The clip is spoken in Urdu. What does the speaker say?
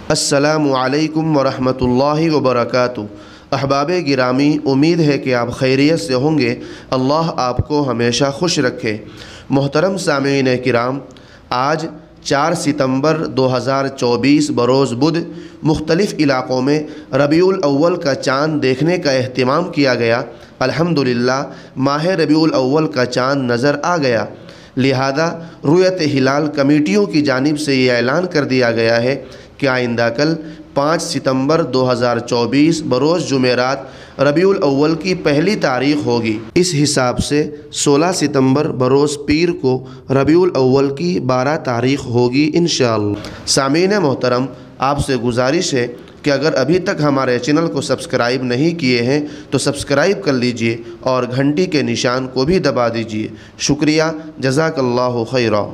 السلام علیکم ورحمۃ اللہ وبرکاتہ۔ احباب گرامی، امید ہے کہ آپ خیریت سے ہوں گے۔ اللہ آپ کو ہمیشہ خوش رکھے۔ محترم سامعین کرام، آج 4 ستمبر 2024 بروز بدھ مختلف علاقوں میں ربیع الاول کا چاند دیکھنے کا اہتمام کیا گیا۔ الحمدللہ ماہ ربیع الاول کا چاند نظر آ گیا، لہذا رؤیت ہلال کمیٹیوں کی جانب سے یہ اعلان کر دیا گیا ہے کہ آئندہ کل 5 ستمبر 2024 بروز جمعرات ربیع الاول کی پہلی تاریخ ہوگی۔ اس حساب سے 16 ستمبر بروز پیر کو ربیع الاول کی 12 تاریخ ہوگی انشاءاللہ۔ سامعین محترم، آپ سے گزارش ہے کہ اگر ابھی تک ہمارے چینل کو سبسکرائب نہیں کیے ہیں تو سبسکرائب کر لیجئے اور گھنٹی کے نشان کو بھی دبا دیجئے۔ شکریہ، جزاک اللہ خیرا۔